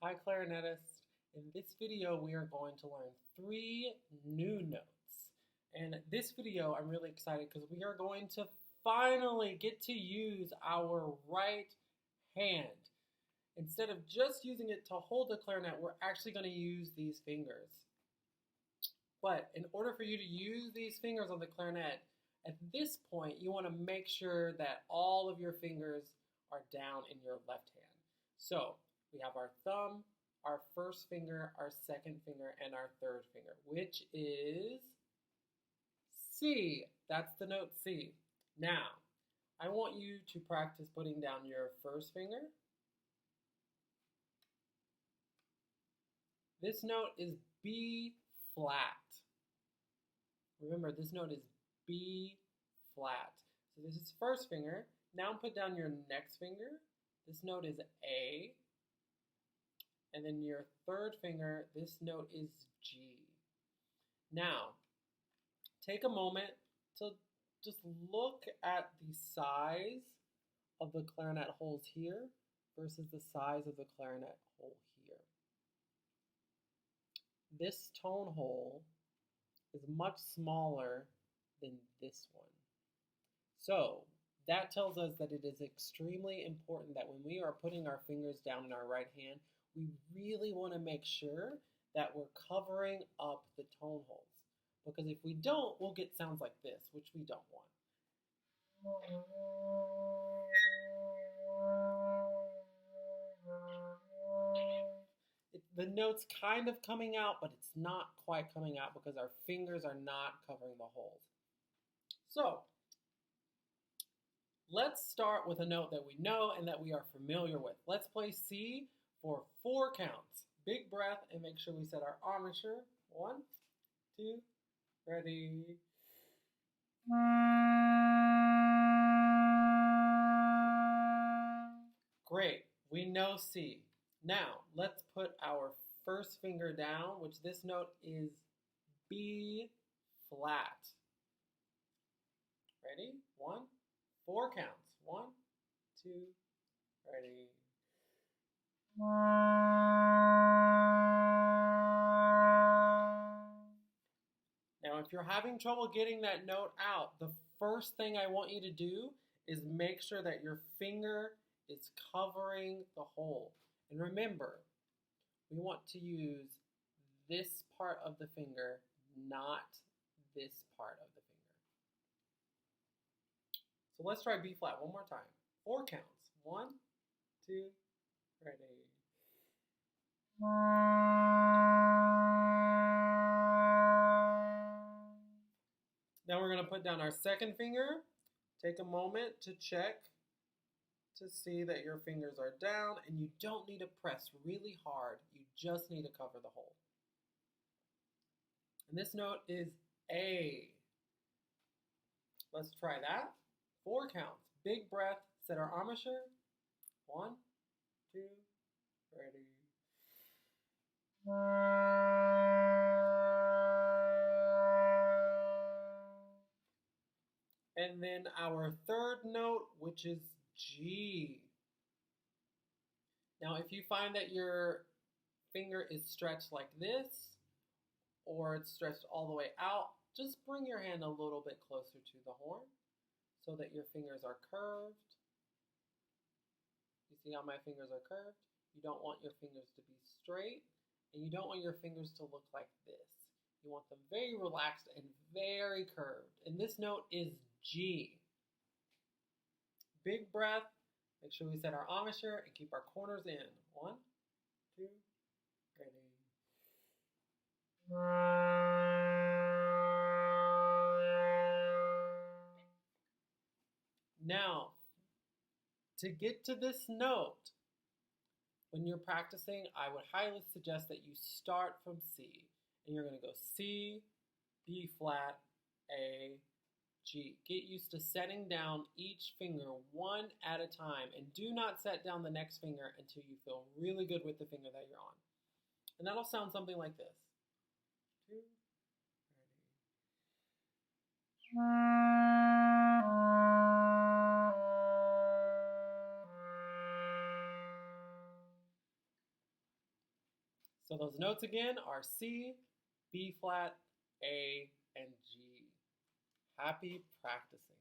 Hi clarinetists. In this video we are going to learn three new notes. And this video I'm really excited because we are going to finally get to use our right hand. Instead of just using it to hold the clarinet, we're actually going to use these fingers. But in order for you to use these fingers on the clarinet, at this point you want to make sure that all of your fingers are down in your left hand. So we have our thumb, our first finger, our second finger, and our third finger, which is C. That's the note C. Now, I want you to practice putting down your first finger. This note is B flat. Remember, this note is B flat. So this is first finger. Now put down your next finger. This note is A. And then your third finger, this note is G. Now, take a moment to just look at the size of the clarinet holes here versus the size of the clarinet hole here. This tone hole is much smaller than this one. So that tells us that it is extremely important that when we are putting our fingers down in our right hand, we really want to make sure that we're covering up the tone holes. Because if we don't, we'll get sounds like this, which we don't want. The note's kind of coming out, but it's not quite coming out because our fingers are not covering the holes. So, let's start with a note that we know and that we are familiar with. Let's play C for 4 counts. Big breath and make sure we set our armature. 1, 2, ready. Great, we know C. Now, let's put our first finger down, which this note is B flat. Ready? 1, 4 counts. 1, 2, ready. Now, if you're having trouble getting that note out, the first thing I want you to do is make sure that your finger is covering the hole. And remember, we want to use this part of the finger, not this part of the finger. So let's try B flat one more time. 4 counts. 1, 2, ready. Now we're going to put down our second finger. Take a moment to check to see that your fingers are down, and you don't need to press really hard. You just need to cover the hole. And this note is A. Let's try that. 4 counts. Big breath. Set our armature. 1, 2, ready. And then our third note, which is G. Now, if you find that your finger is stretched like this, or it's stretched all the way out, just bring your hand a little bit closer to the horn so that your fingers are curved. You see how my fingers are curved? You don't want your fingers to be straight, and you don't want your fingers to look like this. You want them very relaxed and very curved. And this note is G. Big breath. Make sure we set our armature and keep our corners in. 1, 2, ready. Now, to get to this note, when you're practicing, I would highly suggest that you start from C. And you're going to go C, B flat, A, G. Get used to setting down each finger one at a time, and do not set down the next finger until you feel really good with the finger that you're on. And that'll sound something like this. 2, ready. So those notes again are C, B flat, A, and G. Happy practicing.